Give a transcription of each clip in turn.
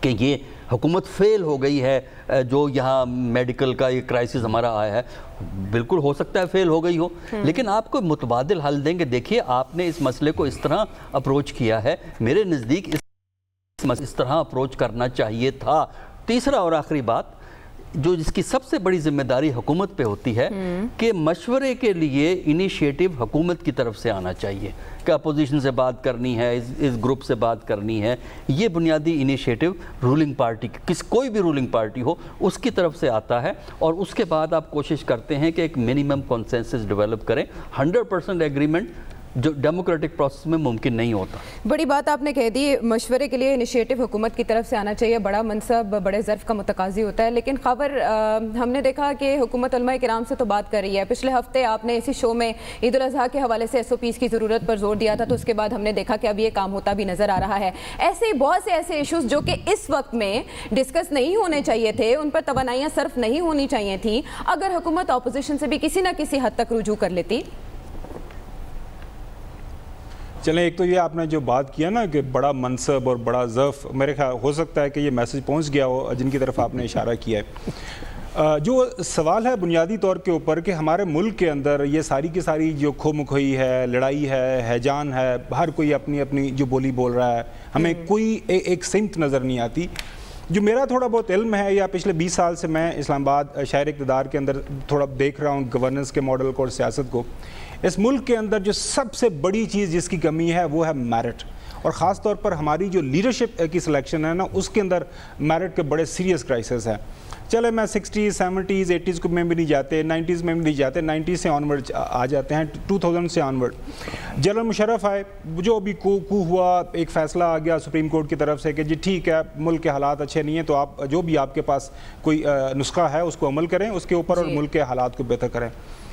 کہ یہ حکومت فیل ہو گئی ہے جو یہاں میڈیکل کا یہ کرائسس ہمارا آیا ہے. بالکل ہو سکتا ہے فیل ہو گئی ہو, لیکن آپ کو متبادل حل دیں گے. دیکھیے آپ نے اس مسئلے کو اس طرح اپروچ کیا ہے, میرے نزدیک اس طرح اپروچ کرنا چاہیے تھا. تیسرا اور آخری بات جو جس کی سب سے بڑی ذمہ داری حکومت پہ ہوتی ہے کہ مشورے کے لیے انیشیٹو حکومت کی طرف سے آنا چاہیے, کہ اپوزیشن سے بات کرنی ہے, اس گروپ سے بات کرنی ہے. یہ بنیادی انیشیٹو رولنگ پارٹی کوئی بھی رولنگ پارٹی ہو اس کی طرف سے آتا ہے, اور اس کے بعد آپ کوشش کرتے ہیں کہ ایک منیمم کنسنسس ڈیولپ کریں. 100% ایگریمنٹ جو ڈیموکریٹک پروسیس میں ممکن نہیں ہوتا. بڑی بات آپ نے کہہ دی, مشورے کے لیے انیشیٹو حکومت کی طرف سے آنا چاہیے. بڑا منصب بڑے ظرف کا متقاضی ہوتا ہے, لیکن خبر ہم نے دیکھا کہ حکومت علماء کرام سے تو بات کر رہی ہے. پچھلے ہفتے آپ نے اسی شو میں عید الاضحیٰ کے حوالے سے SOPs کی ضرورت پر زور دیا تھا, تو اس کے بعد ہم نے دیکھا کہ اب یہ کام ہوتا بھی نظر آ رہا ہے. ایسے بہت سے ایسے ایشوز جو کہ اس وقت میں ڈسکس نہیں ہونے چاہیے تھے, ان پر توانائیاں صرف نہیں ہونی چاہیے تھیں, اگر حکومت اپوزیشن سے بھی کسی نہ کسی حد تک رجوع کر لیتی. چلیں, ایک تو یہ آپ نے جو بات کیا نا کہ بڑا منصب اور بڑا ظرف, میرے خیال ہو سکتا ہے کہ یہ میسج پہنچ گیا ہو جن کی طرف آپ نے اشارہ کیا ہے. جو سوال ہے بنیادی طور کے اوپر کہ ہمارے ملک کے اندر یہ ساری کی ساری جو کھو مکھوئی ہے, لڑائی ہے, ہیجان ہے, ہر کوئی اپنی اپنی جو بولی بول رہا ہے, ہمیں کوئی ایک سمت نظر نہیں آتی. جو میرا تھوڑا بہت علم ہے, یا پچھلے 20 سال سے میں اسلام آباد شہر اقتدار کے اندر تھوڑا دیکھ رہا ہوں گورننس کے ماڈل کو اور سیاست کو, اس ملک کے اندر جو سب سے بڑی چیز جس کی کمی ہے وہ ہے میرٹ. اور خاص طور پر ہماری جو لیڈرشپ کی سلیکشن ہے نا, اس کے اندر میرٹ کے بڑے سیریس کرائسس ہیں. چلے میں 60s 70s 80s میں بھی نہیں جاتے, 90s میں بھی نہیں جاتے, 90s سے آنورڈ آ جاتے ہیں, 2000 سے آنورڈ. جنرل مشرف آئے, جو ابھی کو ہوا, ایک فیصلہ آ گیا سپریم کورٹ کی طرف سے کہ جی ٹھیک ہے, ملک کے حالات اچھے نہیں ہیں, تو آپ جو بھی آپ کے پاس کوئی نسخہ ہے اس کو عمل کریں اس کے اوپر, اور ملک کے حالات کو بہتر کریں.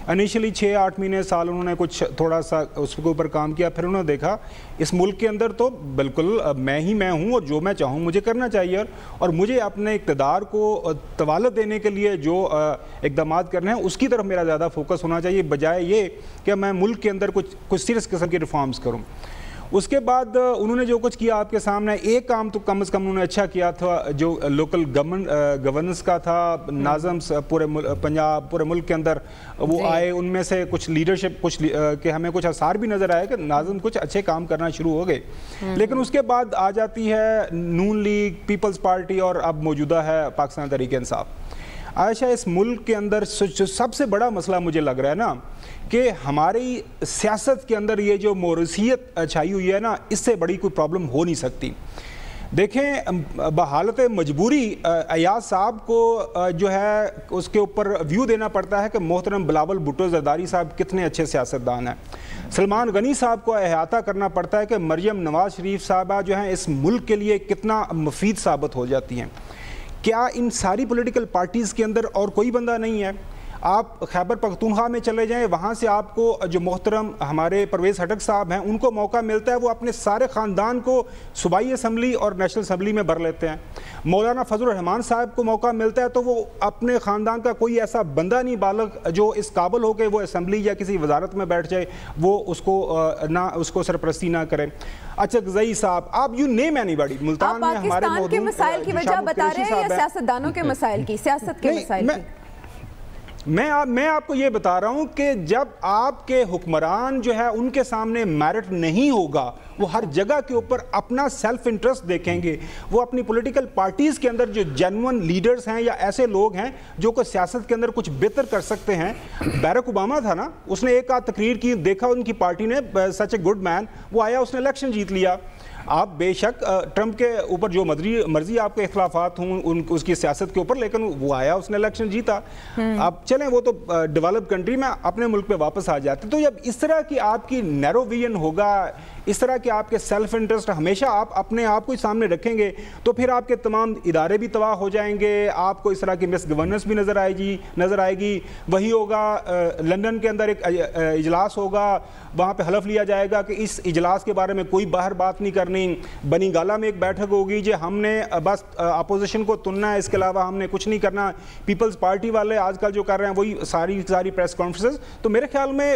انیشلی 6-8 مہینے سال انہوں نے کچھ تھوڑا سا اس کے اوپر کام کیا, پھر انہوں نے دیکھا اس ملک کے اندر تو بالکل میں ہی میں ہوں, اور جو میں چاہوں مجھے کرنا چاہیے, اور مجھے اپنے اقتدار کو طوالت دینے کے لیے جو اقدامات کرنے ہیں اس کی طرف میرا زیادہ فوکس ہونا چاہیے, بجائے یہ کہ میں ملک کے اندر کچھ سیریس قسم کی ریفارمز کروں. اس کے بعد انہوں نے جو کچھ کیا آپ کے سامنے, ایک کام تو کم از کم انہوں نے اچھا کیا تھا, جو لوکل گورننس کا تھا, ناظم پورے پنجاب پورے ملک کے اندر وہ آئے, ان میں سے کچھ لیڈرشپ کچھ کہ ہمیں کچھ اثار بھی نظر آئے کہ ناظم کچھ اچھے کام کرنا شروع ہو گئے. لیکن اس کے بعد آ جاتی ہے نون لیگ, پیپلز پارٹی, اور اب موجودہ ہے پاکستان تحریک انصاف. عائشہ, اس ملک کے اندر سب سے بڑا مسئلہ مجھے لگ رہا ہے نا کہ ہماری سیاست کے اندر یہ جو موروثیت چھائی ہوئی ہے نا, اس سے بڑی کوئی پرابلم ہو نہیں سکتی. دیکھیں, بحالت مجبوری ایاز صاحب کو جو ہے اس کے اوپر ویو دینا پڑتا ہے کہ محترم بلاول بھٹو زرداری صاحب کتنے اچھے سیاستدان ہیں. سلمان غنی صاحب کو احاطہ کرنا پڑتا ہے کہ مریم نواز شریف صاحبہ جو ہیں اس ملک کے لیے کتنا مفید ثابت ہو جاتی ہیں. کیا ان ساری پولیٹیکل پارٹیز کے اندر اور کوئی بندہ نہیں ہے؟ آپ خیبر پختونخوا میں چلے جائیں, وہاں سے آپ کو جو محترم ہمارے پرویز ہٹک صاحب ہیں ان کو موقع ملتا ہے, وہ اپنے سارے خاندان کو صوبائی اسمبلی اور نیشنل اسمبلی میں بھر لیتے ہیں. مولانا فضل الرحمان صاحب کو موقع ملتا ہے تو وہ اپنے خاندان کا کوئی ایسا بندہ نہیں بالغ جو اس قابل ہو کہ وہ اسمبلی یا کسی وزارت میں بیٹھ جائے, وہ اس کو سرپرستی نہ کرے. اچھا, غزئی صاحب, آپ you name any body, Multan میں ہمارے پاکستان کے مسائل کی وجہ بتا رہے ہیں یا سیاستدانوں کے مسائل کی, سیاست کے مسائل کی؟ میں آپ کو یہ بتا رہا ہوں کہ جب آپ کے حکمران جو ہے ان کے سامنے میرٹ نہیں ہوگا, وہ ہر جگہ کے اوپر اپنا سیلف انٹرسٹ دیکھیں گے, وہ اپنی پولیٹیکل پارٹیز کے اندر جو جینون لیڈرز ہیں یا ایسے لوگ ہیں جو کہ سیاست کے اندر کچھ بہتر کر سکتے ہیں. بیرک اوباما تھا نا, اس نے ایک آدھ تقریر کی, دیکھا ان کی پارٹی نے, سچ اے گڈ مین, وہ آیا, اس نے الیکشن جیت لیا. آپ بے شک ٹرمپ کے اوپر جو مرضی آپ کے اختلافات ہوں اس کی سیاست کے اوپر, لیکن وہ آیا, اس نے الیکشن جیتا. اب چلیں, وہ تو ڈیولپ کنٹری میں اپنے ملک پہ واپس آ جاتے. تو جب اس طرح کی آپ کی نیرو ویژن ہوگا, اس طرح کے آپ کے سیلف انٹرسٹ ہمیشہ آپ اپنے آپ کو سامنے رکھیں گے, تو پھر آپ کے تمام ادارے بھی تباہ ہو جائیں گے, آپ کو اس طرح کی مس گورننس بھی نظر آئے گی. وہی ہوگا, لندن کے اندر ایک اجلاس ہوگا, وہاں پہ حلف لیا جائے گا کہ اس اجلاس کے بارے میں کوئی باہر بات نہیں کرنی. بنی گالا میں ایک بیٹھک ہوگی, جی ہم نے بس اپوزیشن کو تننا ہے, اس کے علاوہ ہم نے کچھ نہیں کرنا. پیپلز پارٹی والے آج کل جو کر رہے ہیں وہی ساری پریس کانفرنسز. تو میرے خیال میں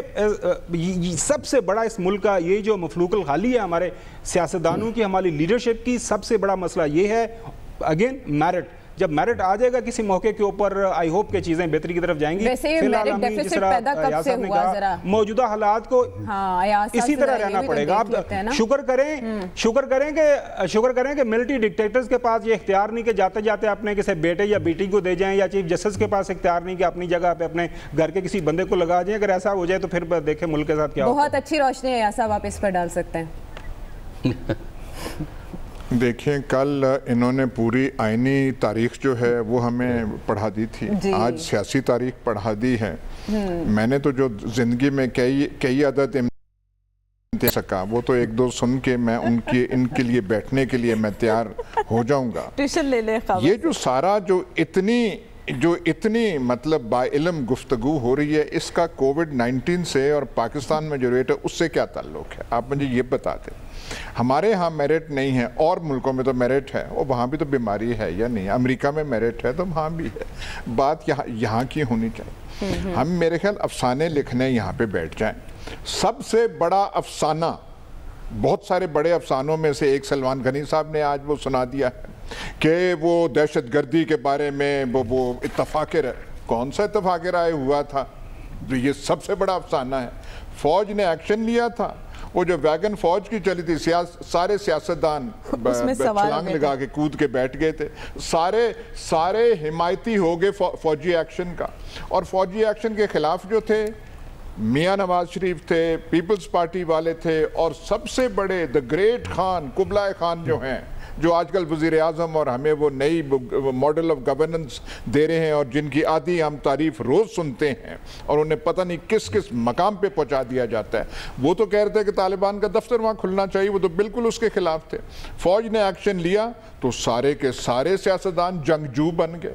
سب سے بڑا اس ملک کا یہ جو مفلوق الحالی ہے ہمارے سیاستدانوں کی, ہماری لیڈرشپ کی, سب سے بڑا مسئلہ یہ ہے اگین میرٹ، جب میرٹ آ جائے گا کسی موقع کے اوپر آئی ہوپ کہ چیزیں بہتری کی طرف جائیں گی. ویسے یہ میرٹ ڈیفیسٹ پیدا کب سے ہوا ذرا موجودہ حالات کو اسی طرح رہنا پڑے گا. آپ شکر کریں کہ ملٹری ڈکٹیٹرز کے پاس یہ اختیار نہیں کہ جاتے جاتے اپنے کسی بیٹے یا بیٹی کو دے جائیں, یا چیف جسٹس کے پاس اختیار نہیں کہ اپنی جگہ پہ اپنے گھر کے کسی بندے کو لگا جائیں. اگر ایسا ہو جائے تو پھر دیکھیں ملک کے ساتھ کیا ہوگا. بہت اچھی روشنی ہے صاحب, آپ اس پر ڈال سکتے ہیں. دیکھیں کل انہوں نے پوری آئینی تاریخ جو ہے وہ ہمیں پڑھا دی تھی, آج سیاسی تاریخ پڑھا دی ہے. میں نے تو جو زندگی میں کئی عدد دے سکا وہ تو ایک دو سن کے میں ان کے لیے بیٹھنے کے لیے میں تیار ہو جاؤں گا. ٹیوشن لے لے. یہ جو سارا جو اتنی مطلب با علم گفتگو ہو رہی ہے, اس کا کووڈ-19 سے اور پاکستان میں جو ریٹ ہے اس سے کیا تعلق ہے؟ آپ مجھے یہ بتا دیں. ہمارے ہاں میرٹ نہیں ہے, اور ملکوں میں تو میرٹ ہے, اور وہاں بھی تو بیماری ہے یا نہیں. امریکہ میں میرٹ ہے تو وہاں بھی ہے. بات یہاں کی ہونی چاہیے. ہم میرے خیال افسانے لکھنے یہاں پہ بیٹھ جائیں. سب سے بڑا افسانہ, بہت سارے بڑے افسانوں میں سے ایک سلمان غنی صاحب نے آج وہ سنا دیا ہے کہ وہ دہشت گردی کے بارے میں وہ اتفاق رائے. کون سا اتفاق رائے ہوا تھا؟ یہ سب سے بڑا افسانہ ہے. فوج نے ایکشن لیا تھا, وہ جو ویگن فوج کی چلی تھی, سارے سیاستدان چھلانگ لگا کے کود کے بیٹھ گئے تھے. سارے حمایتی ہو گئے فوجی ایکشن کا, اور فوجی ایکشن کے خلاف جو تھے میاں نواز شریف تھے, پیپلز پارٹی والے تھے, اور سب سے بڑے دا گریٹ خان, قبلہ خان جو ہیں, جو آج کل وزیر اعظم اور ہمیں وہ نئی ماڈل آف گورننس دے رہے ہیں, اور جن کی آدھی ہم تعریف روز سنتے ہیں, اور انہیں پتہ نہیں کس مقام پہ پہنچا دیا جاتا ہے. وہ تو کہہ رہے تھے کہ طالبان کا دفتر وہاں کھلنا چاہیے, وہ تو بالکل اس کے خلاف تھے. فوج نے ایکشن لیا تو سارے کے سارے سیاستدان جنگجو بن گئے.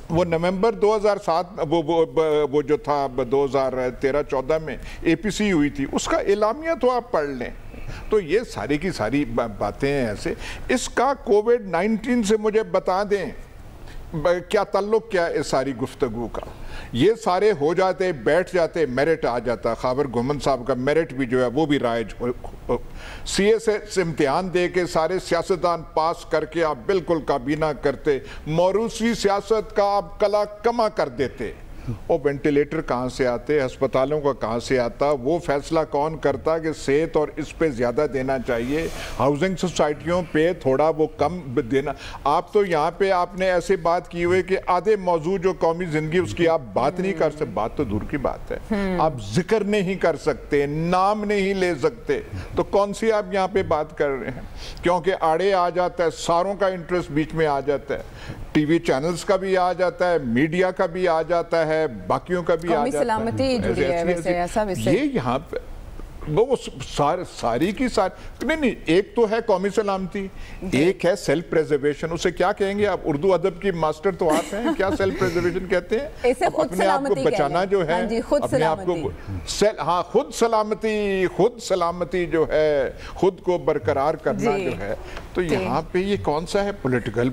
وہ نومبر 2007 وہ جو تھا 2013-14 میں اے پی سی ہوئی تھی, اس کا اعلامیہ تو آپ پڑھ لیں. تو یہ ساری کی ساری باتیں ہیں ایسے. اس کا کووڈ-19 سے مجھے بتا دیں کیا تعلق کیا ہے اس ساری گفتگو کا. یہ سارے ہو جاتے, بیٹھ جاتے, میرٹ آ جاتا. خاور گومن صاحب کا میرٹ بھی جو ہے وہ بھی رائج, سی ایس سے امتحان دے کے سارے سیاستدان پاس کر کے آپ بالکل کابینہ کرتے, موروثی سیاست کا آپ کلا کما کر دیتے. وہ وینٹیلیٹر کہاں سے آتے, ہسپتالوں کا کہاں سے آتا, وہ فیصلہ کون کرتا کہ صحت اور اس پہ زیادہ دینا چاہیے, ہاؤسنگ سوسائٹیوں پہ تھوڑا وہ کم دینا. آپ تو یہاں پہ آپ نے ایسے بات کی ہوئے کہ آدھے موضوع جو قومی زندگی اس کی آپ بات نہیں کر سکتے. بات تو دور کی بات ہے, آپ ذکر نہیں کر سکتے, نام نہیں لے سکتے, تو کون سی آپ یہاں پہ بات کر رہے ہیں؟ کیونکہ آڑے آ جاتا ہے, ساروں کا انٹرسٹ بیچ میں آ جاتا ہے, ٹی وی چینلز کا بھی آ جاتا ہے, میڈیا کا بھی آ جاتا ہے, باقیوں کا بھی آ جاتا ہے. سلامتی جڑی ہے ویسے ایسا ویسے یہ یہاں پہ وہ ساری کی ساری نہیں, ایک تو ہے قومی سلامتی, ایک ہے سیلف پریزرویشن. اسے کیا کہیں گے آپ؟ اردو ادب کی ماسٹر تو آپ ہیں, کیا سیلف پریزرویشن کہتے ہیں؟ اپنے آپ کو بچانا جو ہے, اپنے آپ کو ہاں خود سلامتی جو ہے, خود کو برقرار کرنا جو ہے. تو یہاں پہ یہ کون سا ہے پولیٹیکل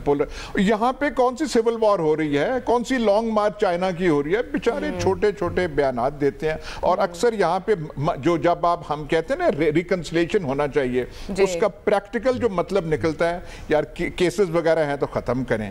یہاں پہ کون سی سول وار ہو رہی ہے, کون سی لانگ مارچ چائنا کی ہو رہی ہے؟ بیچارے چھوٹے چھوٹے بیانات دیتے ہیں. اور اکثر یہاں پہ جو جب آپ ہم کہتے ہیں نا ریکنسلیشن ہونا چاہیے, اس کا پریکٹیکل جو مطلب نکلتا ہے, یار کیسز وغیرہ ہیں تو ختم کریں,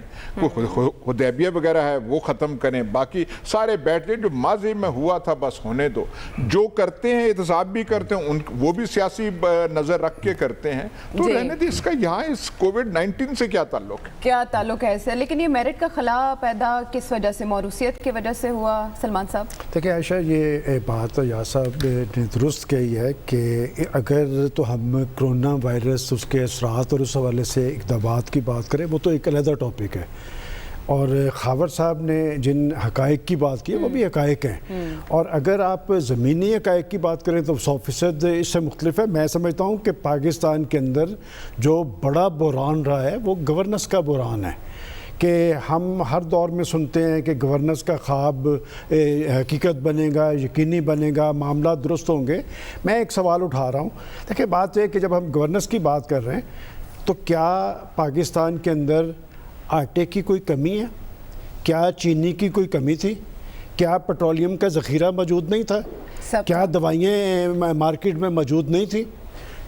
حدیبیہ وغیرہ ہے وہ ختم کریں, باقی سارے بیٹھ گئے, جو ماضی میں ہوا تھا بس ہونے دو. جو کرتے ہیں احتساب بھی کرتے ہیں, وہ بھی سیاسی نظر رکھ کے کرتے ہیں, تو رہنے دیں. اس کا یہاں اس کووڈ-19 سے کیا تعلق ہے؟ کیا تعلق ہے اسے؟ لیکن یہ میرٹ کا خلا پیدا کس وجہ سے, موروثیت کی وجہ سے ہوا سلمان صاحب؟ دیکھیں عائشہ, یہ بات یا صاحب نے درست کہی ہے کہ اگر تو ہم کرونا وائرس, اس کے اثرات اور اس حوالے سے اقدامات کی بات کریں, وہ تو ایک علیحدہ ٹاپک ہے. اور خاور صاحب نے جن حقائق کی بات کی وہ بھی حقائق ہیں, اور اگر آپ زمینی حقائق کی بات کریں تو 100% اس سے مختلف ہے. میں سمجھتا ہوں کہ پاکستان کے اندر جو بڑا بحران رہا ہے وہ گورننس کا بحران ہے, کہ ہم ہر دور میں سنتے ہیں کہ گورننس کا خواب حقیقت بنے گا, یقینی بنے گا, معاملات درست ہوں گے. میں ایک سوال اٹھا رہا ہوں. دیکھیں بات یہ ہے کہ جب ہم گورننس کی بات کر رہے ہیں تو کیا پاکستان کے اندر آٹے کی کوئی کمی ہے؟ کیا چینی کی کوئی کمی تھی؟ کیا پیٹرولیم کا ذخیرہ موجود نہیں تھا؟ کیا دوائیں مارکیٹ میں موجود نہیں تھی؟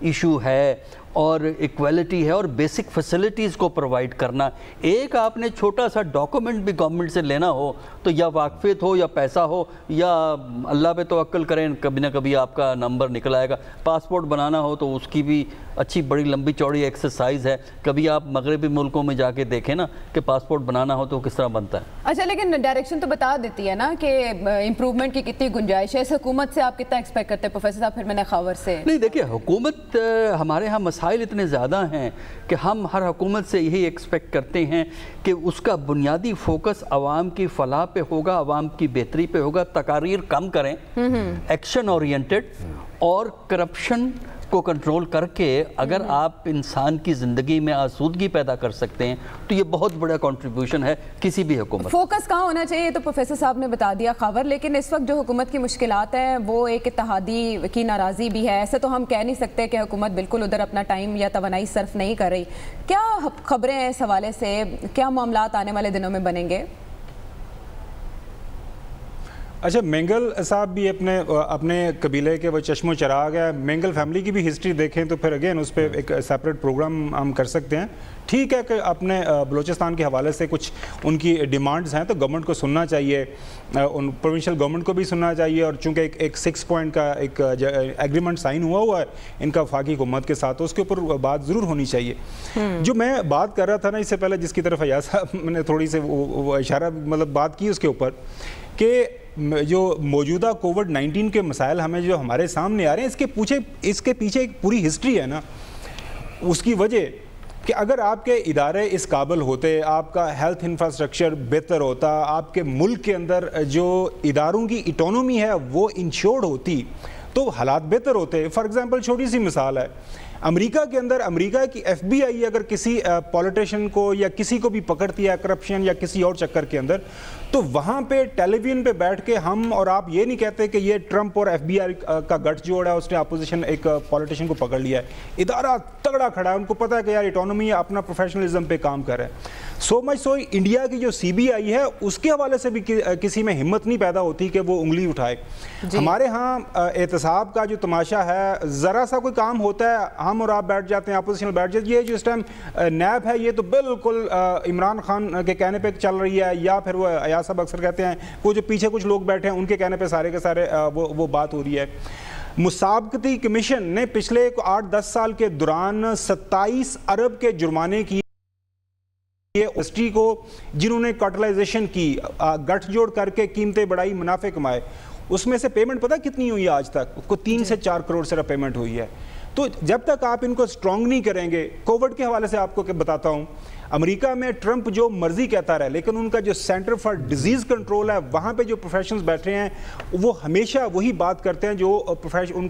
ایشو ہے اور ایکویلٹی ہے اور بیسک فیسلٹیز کو پرووائڈ کرنا. ایک آپ نے چھوٹا سا ڈاکومنٹ بھی گورنمنٹ سے لینا ہو تو یا واقفیت ہو یا پیسہ ہو یا اللہ پہ توکل کریں, کبھی نہ کبھی آپ کا نمبر نکل آئے گا. پاسپورٹ بنانا ہو تو اس کی بھی اچھی بڑی لمبی چوڑی ایکسرسائز ہے. کبھی آپ مغربی ملکوں میں جا کے دیکھیں نا کہ پاسپورٹ بنانا ہو تو کس طرح بنتا ہے. اچھا, لیکن ڈائریکشن تو بتا دیتی ہے نا کہ امپروومنٹ کی کتنی گنجائش ہے. اس حکومت سے آپ کتنا ایکسپیکٹ کرتے ہیں پروفیسر صاحب؟ پھر میں نے خاور سے نہیں, دیکھیے حکومت, ہمارے ہاں مسائل اتنے زیادہ ہیں کہ ہم ہر حکومت سے یہی ایکسپیکٹ کرتے ہیں کہ اس کا بنیادی فوکس عوام کی فلاح پہ ہوگا, عوام کی بہتری پہ ہوگا, تقاریر کم کریں, ایکشن اورینٹڈ, اور کرپشن کو کنٹرول کر کے اگر آپ انسان کی زندگی میں آسودگی پیدا کر سکتے ہیں تو یہ بہت بڑا کنٹریبیوشن ہے کسی بھی حکومت. فوکس کہاں ہونا چاہیے تو پروفیسر صاحب نے بتا دیا خاور, لیکن اس وقت جو حکومت کی مشکلات ہیں وہ ایک اتحادی کی ناراضی بھی ہے. ایسے تو ہم کہہ نہیں سکتے کہ حکومت بالکل ادھر اپنا ٹائم یا توانائی صرف نہیں کر رہی. کیا خبریں ہیں اس حوالے سے, کیا معاملات آنے والے دنوں میں بنیں گے؟ اچھا, مینگل صاحب بھی اپنے قبیلے کے وہ چشم و چراغ ہے. مینگل فیملی کی بھی ہسٹری دیکھیں تو پھر اگین اس پہ ایک سیپریٹ پروگرام ہم کر سکتے ہیں. ٹھیک ہے کہ اپنے بلوچستان کے حوالے سے کچھ ان کی ڈیمانڈز ہیں تو گورنمنٹ کو سننا چاہیے, ان پروونشل گورنمنٹ کو بھی سننا چاہیے, اور چونکہ ایک 6 پوائنٹ کا ایک ایگریمنٹ سائن ہوا ہے ان کا وفاقی حکومت کے ساتھ, تو اس کے اوپر بات ضرور ہونی چاہیے. جو میں بات کر رہا تھا نا اس سے پہلے, جس کی طرف ایاز صاحب میں نے تھوڑی سے وہ اشارہ مطلب بات کی اس کے اوپر, کہ جو موجودہ کووڈ-19 کے مسائل ہمیں جو ہمارے سامنے آ رہے ہیں, اس کے پیچھے ایک پوری ہسٹری ہے نا. اس کی وجہ کہ اگر آپ کے ادارے اس قابل ہوتے, آپ کا ہیلتھ انفراسٹرکچر بہتر ہوتا, آپ کے ملک کے اندر جو اداروں کی اٹونومی ہے وہ انشورڈ ہوتی تو حالات بہتر ہوتے. فار ایگزامپل چھوٹی سی مثال ہے, امریکہ کے اندر امریکہ کی ایف بی آئی اگر کسی پولیٹیشین کو یا کسی کو بھی پکڑتی ہے کرپشن یا کسی اور چکر کے اندر, تو وہاں پہ ٹیلی ویژن پہ بیٹھ کے ہم اور آپ یہ نہیں کہتے کہ یہ ٹرمپ اور ایف بی آئی کا گٹھ جوڑ ہے, اس نے اپوزیشن ایک پولیٹیشین کو پکڑ لیا ہے. ادارہ تگڑا کھڑا ہے, ان کو پتہ ہے کہ یار اٹانومی اپنا پروفیشنلزم پہ کام کر رہا ہے. سو مچ سو انڈیا کی جو سی بی آئی ہے اس کے حوالے سے بھی کسی میں ہمت نہیں پیدا ہوتی کہ وہ انگلی اٹھائے. ہمارے ہاں احتساب کا جو تماشا ہے, ذرا سا کوئی کام ہوتا ہے ہم اور آپ بیٹھ جاتے ہیں, اپوزیشن بیٹھ جاتی ہے. یہ جو اس ٹائم نیب ہے یہ تو بالکل عمران خان کے کہنے پہ چل رہی ہے, یا پھر وہ ایاز صاحب اکثر کہتے ہیں وہ جو پیچھے کچھ لوگ بیٹھے ہیں ان کے کہنے پہ سارے کے سارے وہ بات ہو رہی ہے. مسابقتی کمیشن نے پچھلے 8-10 سال کے دوران 27 ارب کے جرمانے کیے انڈسٹری کو, جنہوں نے کارٹلائزیشن کی, گٹھ جوڑ کر کے قیمتیں بڑھائی, منافع کمائے. اس میں سے پیمنٹ پتہ کتنی ہوئی ہے آج تک؟ اس کو 3 سے 4 کروڑ صرف پیمنٹ ہوئی ہے. تو جب تک آپ ان کو سٹرونگ نہیں کریں گے, کووڈ کے حوالے سے آپ کو بتاتا ہوں, امریکہ میں ٹرمپ جو مرضی کہتا رہے لیکن ان کا جو سینٹر فار ڈیزیز کنٹرول ہے وہاں پہ جو پروفیشنز بیٹھے ہیں وہ ہمیشہ وہی بات کرتے ہیں جو ان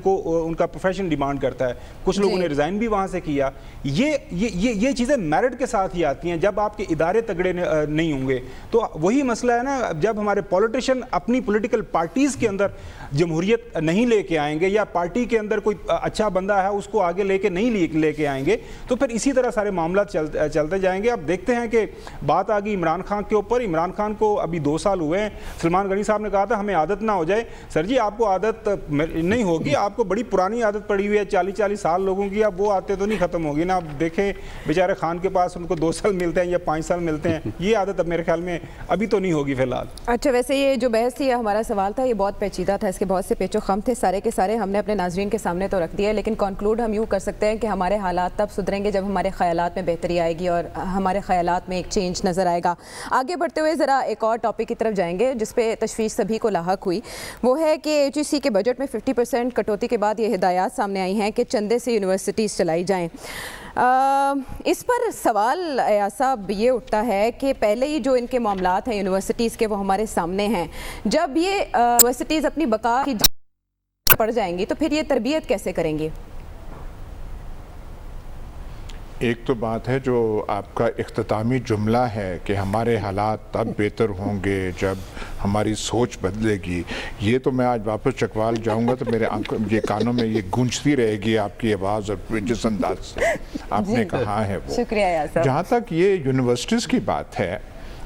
کا پروفیشن ڈیمانڈ کرتا ہے. کچھ لوگوں نے ریزائن بھی وہاں سے کیا. یہ چیزیں میرٹ کے ساتھ ہی آتی ہیں جب آپ کے ادارے تگڑے نہیں ہوں گے. تو وہی مسئلہ ہے نا, جب ہمارے پولیٹیشین اپنی پولیٹیکل پارٹیز کے اندر جمہوریت نہیں لے کے آئیں گے, یا پارٹی کے اندر کوئی اچھا بندہ ہے اس کو آگے لے کے نہیں لے کے آئیں گے, تو پھر اسی طرح سارے معاملات چلتے جائیں گے. آپ دیکھتے ہیں کہ بات آ گئی عمران خان کے اوپر. عمران خان کو ابھی 2 سال ہوئے ہیں. سلمان غنی صاحب نے کہا تھا ہمیں عادت نہ ہو جائے. سر جی آپ کو عادت نہیں ہوگی, آپ کو بڑی پرانی عادت پڑی ہوئی ہے 40 سال لوگوں کی, اب وہ آتے تو نہیں ختم ہوگی نا. آپ دیکھیں بیچارے خان کے پاس ان کو 2 سال ملتے ہیں یا 5 سال ملتے ہیں, یہ عادت اب میرے خیال میں ابھی تو نہیں ہوگی فی الحال. اچھا, ویسے یہ جو بحث تھی, ہمارا سوال تھا, یہ بہت پیچیدہ تھا, اس کے بہت سے پیچ و خم تھے, سارے کے سارے ہم نے اپنے ناظرین کے سامنے تو رکھ دیا, لیکن کنکلوڈ ہم یوں کر سکتے ہیں کہ ہمارے حالات تب سدھریں گے جب ہمارے خیالات میں بہتری آئے گی اور ہمارے خیالات میں ایک چینج نظر آئے گا. آگے بڑھتے ہوئے ذرا ایک اور ٹاپک کی طرف جائیں گے جس پہ تشویش سبھی کو لاحق ہوئی, وہ ہے کہ HEC کے بجٹ میں 50% کٹوتی کے بعد یہ ہدایات سامنے آئی ہیں کہ چندے سے یونیورسٹیز چلائی جائیں. اس پر سوال ایاز صاحب یہ اٹھتا ہے کہ پہلے ہی جو ان کے معاملات ہیں یونیورسٹیز کے وہ ہمارے سامنے ہیں, جب یہ یونیورسٹیز اپنی بقا کی پڑ جائیں گی تو پھر یہ تربیت کیسے کریں گی؟ ایک تو بات ہے جو آپ کا اختتامی جملہ ہے کہ ہمارے حالات تب بہتر ہوں گے جب ہماری سوچ بدلے گی. یہ تو میں آج واپس چکوال جاؤں گا تو میرے یہ کانوں میں یہ گونجتی رہے گی آپ کی آواز, اور جس انداز سے آپ نے کہا ہے وہ. شکریہ ایاز صاحب. جہاں تک یہ یونیورسٹیز کی بات ہے,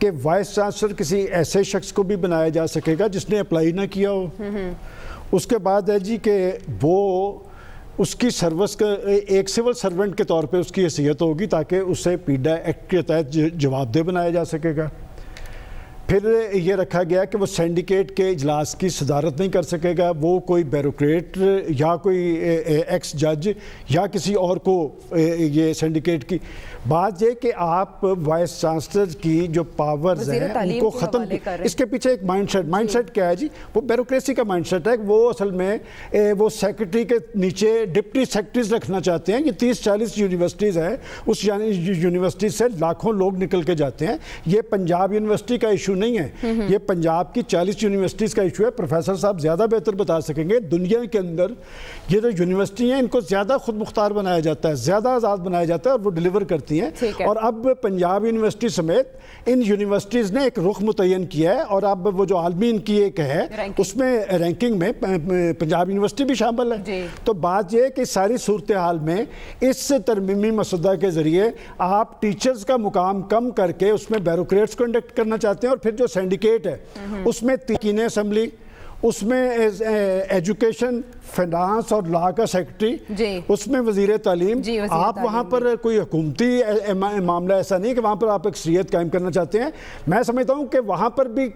کہ وائس چانسلر کسی ایسے شخص کو بھی بنایا جا سکے گا جس نے اپلائی نہ کیا ہو. اس کے بعد ہے جی کہ وہ اس کی سروس کا ایک سول سرونٹ کے طور پہ اس کی حیثیت ہوگی تاکہ اسے پیڈا ایکٹ کے تحت جواب دہ بنایا جا سکے گا. پھر یہ رکھا گیا کہ وہ سینڈیکیٹ کے اجلاس کی صدارت نہیں کر سکے گا, وہ کوئی بیوروکریٹ یا کوئی ایکس جج یا کسی اور کو یہ سینڈیکیٹ کی. بات یہ کہ آپ وائس چانسلر کی جو پاورز ہیں ان کو ختم, اس کے پیچھے ایک مائنڈ سیٹ کیا ہے جی, وہ بیوروکریسی کا مائنڈ سیٹ ہے. وہ اصل میں وہ سیکرٹری کے نیچے ڈپٹی سیکرٹریز رکھنا چاہتے ہیں. یہ 30-40 یونیورسٹیز ہیں, اس یونیورسٹی سے لاکھوں لوگ نکل کے جاتے ہیں. یہ پنجاب یونیورسٹی کا ایشو نہیں ہے, یہ پنجاب کی 40 یونیورسٹیز کا ایشو ہے. پروفیسر صاحب زیادہ بہتر بتا سکیں گے. دنیا کے اندر یہ جو یونیورسٹی ہیں ان کو زیادہ خود مختار بنایا جاتا ہے, زیادہ آزاد بنایا جاتا ہے اور وہ ڈیلیور کرتی ہیں. اور اب پنجاب یونیورسٹی سمیت ان یونیورسٹیز نے ایک رخ متعین کیا ہے, اور اب وہ جو عالمی ان کی ایک ہے اس میں رینکنگ میں پنجاب یونیورسٹی بھی شامل ہے. تو بات یہ ہے کہ ساری صورتحال میں اس ترمیمی مسودہ کے ذریعے آپ ٹیچرز کا مقام کم کر کے اس میں بیوروکریٹس کو انڈکٹ کرنا چاہتے ہیں, اور پھر جو سینڈیکیٹ ہے اس میں ترکین اسمبلی, اس میں ایجوکیشن, فنانس اور لا کا سیکرٹری, اس میں وزیر تعلیم. آپ وہاں پر کوئی حکومتی معاملہ ایسا نہیں کہ وہاں پر آپ اکثریت قائم کرنا چاہتے ہیں. میں سمجھتا ہوں کہ وہاں پر بھی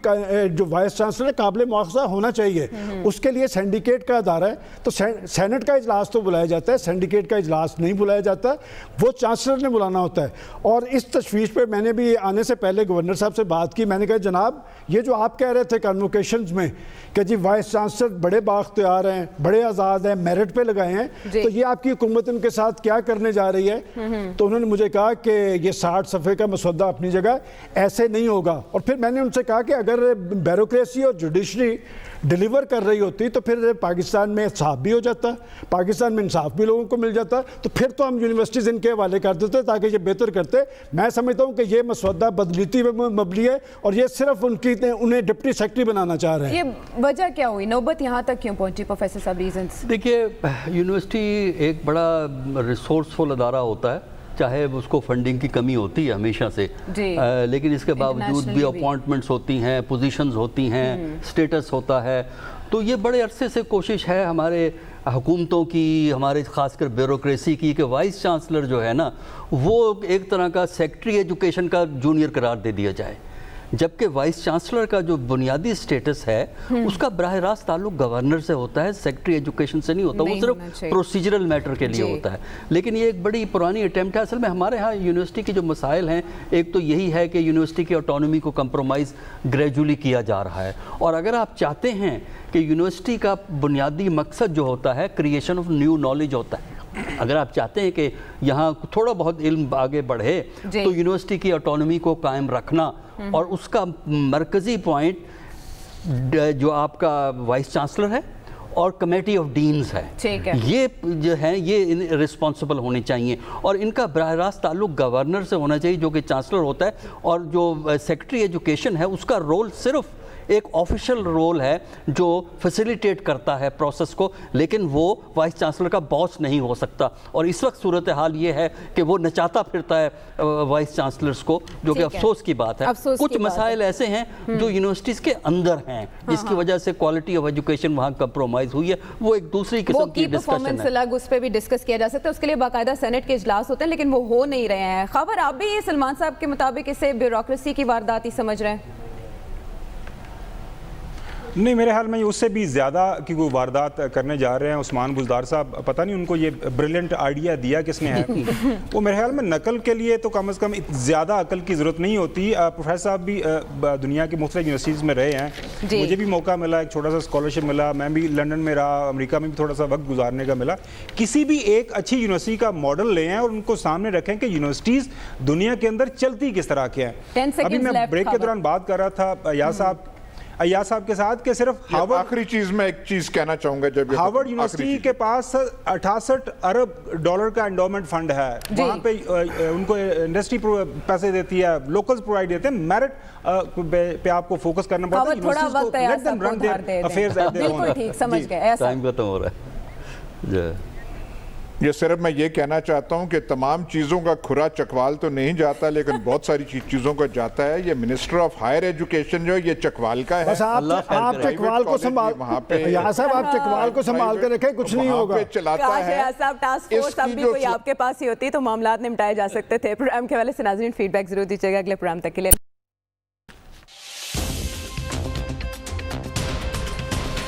جو وائس چانسلر قابل مواخذہ ہونا چاہیے. اس کے لیے سینڈیکیٹ کا ادارہ ہے, تو سینٹ کا اجلاس تو بلایا جاتا ہے, سینڈیکیٹ کا اجلاس نہیں بلایا جاتا, وہ چانسلر نے بلانا ہوتا ہے. اور اس تشویش پہ میں نے بھی آنے سے پہلے گورنر صاحب سے بات کی. میں نے کہا جناب یہ جو آپ کہہ رہے تھے کنوکیشنز میں کہ جی وائس چانسلر بڑے بااختیار ہیں, بڑے آزاد ہیں, میرٹ پہ لگائے ہیں, تو یہ آپ کی حکومت ان کے ساتھ کیا کرنے جا رہی ہے؟ تو انہوں نے مجھے کہا کہ یہ 60 صفحے کا مسودہ اپنی جگہ, ایسے نہیں ہوگا. اور پھر میں نے ان سے کہا کہ اگر بیوروکریسی اور جوڈیشری ڈیلیور کر رہی ہوتی تو پھر پاکستان میں انصاف بھی ہو جاتا, پاکستان میں انصاف بھی لوگوں کو مل جاتا, تو پھر تو ہم یونیورسٹیز ان کے حوالے کر دیتے تاکہ یہ بہتر کرتے. میں سمجھتا ہوں کہ یہ مسودہ بدلیتی میں مبنی ہے, اور یہ صرف انہیں ڈپٹی سیکرٹری بنانا چاہ رہے ہیں. یہ وجہ کیا ہوئی, نوبت یہاں تک کیوں پہنچی پروفیسر صاحب؟ ریزنز دیکھیے, یونیورسٹی ایک بڑا ریسورسفل ادارہ ہوتا ہے, چاہے اس کو فنڈنگ کی کمی ہوتی ہے ہمیشہ سے, لیکن اس کے باوجود بھی اپوائنٹمنٹس ہوتی ہیں, پوزیشنز ہوتی ہیں, سٹیٹس ہوتا ہے. تو یہ بڑے عرصے سے کوشش ہے ہمارے حکومتوں کی, ہمارے خاص کر بیوروکریسی کی, کہ وائس چانسلر جو ہے نا وہ ایک طرح کا سیکرٹری ایجوکیشن کا جونیئر قرار دے دیا جائے, جبکہ وائس چانسلر کا جو بنیادی سٹیٹس ہے اس کا براہ راست تعلق گورنر سے ہوتا ہے, سیکرٹری ایجوکیشن سے نہیں ہوتا. وہ صرف پروسیجرل میٹر کے لیے ہوتا ہے. لیکن یہ ایک بڑی پرانی اٹیمپٹ ہے. اصل میں ہمارے ہاں یونیورسٹی کے جو مسائل ہیں, ایک تو یہی ہے کہ یونیورسٹی کی آٹونومی کو کمپرومائز گریجولی کیا جا رہا ہے. اور اگر آپ چاہتے ہیں کہ یونیورسٹی کا بنیادی مقصد جو ہوتا ہے کریشن آف نیو نالج ہوتا ہے, اگر آپ چاہتے ہیں کہ یہاں تھوڑا بہت علم آگے بڑھے تو یونیورسٹی کی آٹونومی کو قائم رکھنا, اور اس کا مرکزی پوائنٹ جو آپ کا وائس چانسلر ہے اور کمیٹی آف ڈینز ہے, یہ جو ہے یہ رسپانسبل ہونے چاہیے, اور ان کا براہ راست تعلق گورنر سے ہونا چاہیے جو کہ چانسلر ہوتا ہے. اور جو سیکرٹری ایجوکیشن ہے اس کا رول صرف ایک آفیشل رول ہے جو فیسیلیٹیٹ کرتا ہے پروسیس کو, لیکن وہ وائس چانسلر کا باس نہیں ہو سکتا. اور اس وقت صورتحال یہ ہے کہ وہ نچاتا پھرتا ہے وائس چانسلرز کو, جو کہ افسوس کی بات ہے. کچھ مسائل ایسے ہیں جو یونیورسٹیز کے اندر ہیں جس کی وجہ سے کوالٹی آف ایجوکیشن وہاں کمپرومائز ہوئی ہے, وہ ایک دوسری قسم کی ڈسکشن ہے. اس پہ بھی ڈسکس کیا جا سکتا ہے, اس کے لیے باقاعدہ سینٹ کے اجلاس ہوتے ہیں, لیکن وہ ہو نہیں رہے ہیں. خبر آپ بھی سلمان صاحب کے مطابق اسے بیوروکریسی کی واردات ہی سمجھ رہے ہیں؟ نہیں, میرے خیال میں اس سے بھی زیادہ کی کوئی واردات کرنے جا رہے ہیں عثمان بزدار صاحب. پتہ نہیں ان کو یہ بریلینٹ آئیڈیا دیا کس نے ہے. وہ میرے خیال میں نقل کے لیے تو کم از کم زیادہ عقل کی ضرورت نہیں ہوتی. پروفیسر صاحب بھی دنیا کی مختلف یونیورسٹیز میں رہے ہیں, مجھے بھی موقع ملا, ایک چھوٹا سا اسکالرشپ ملا, میں بھی لنڈن میں رہا, امریکہ میں بھی تھوڑا سا وقت گزارنے کا ملا. کسی بھی ایک اچھی یونیورسٹی کا ماڈل لیں اور ان کو سامنے رکھیں کہ یونیورسٹیز دنیا کے اندر چلتی کس طرح کے ہیں. ابھی میں بریک کے دوران بات کر رہا تھا ایاز صاحب کے ساتھ کہ صرف ہارورڈ, آخری چیز میں ایک چیز کہنا چاہوں گا, جب ہارورڈ یونیورسٹی کے پاس 68 ارب ڈالر کا انڈومنٹ فنڈ ہے, وہاں پہ ان کو انڈسٹری پیسے دیتی ہے, لوکلز پرووائڈ دیتے ہیں. میرٹ پہ آپ کو فوکس کرنا پڑتا ہے. تھوڑا وقت ہے, let them run their affairs at their own. بالکل ٹھیک, سمجھ گئے. ٹائم ختم ہو رہا ہے. یہ صرف میں یہ کہنا چاہتا ہوں کہ تمام چیزوں کا کھرا چکوال تو نہیں جاتا لیکن بہت ساری چیزوں کا جاتا ہے. یہ منسٹر آف ہائر ایجوکیشن جو یہ چکوال کا ہے. بس آپ چکوال کو سنبھال یا صاحب آپ چکوال کو سنبھال کے رکھیں, کچھ نہیں ہوگا. چلاتا ہے ٹاسک فورس اب بھی کوئی آپ کے پاس ہی ہوتی تو معاملات نمٹائے جا سکتے تھے. پروگرام کے حوالے سے ناظرین فیڈ بیک ضرور دیجیے گا. اگلے پروگرام تک کے لیے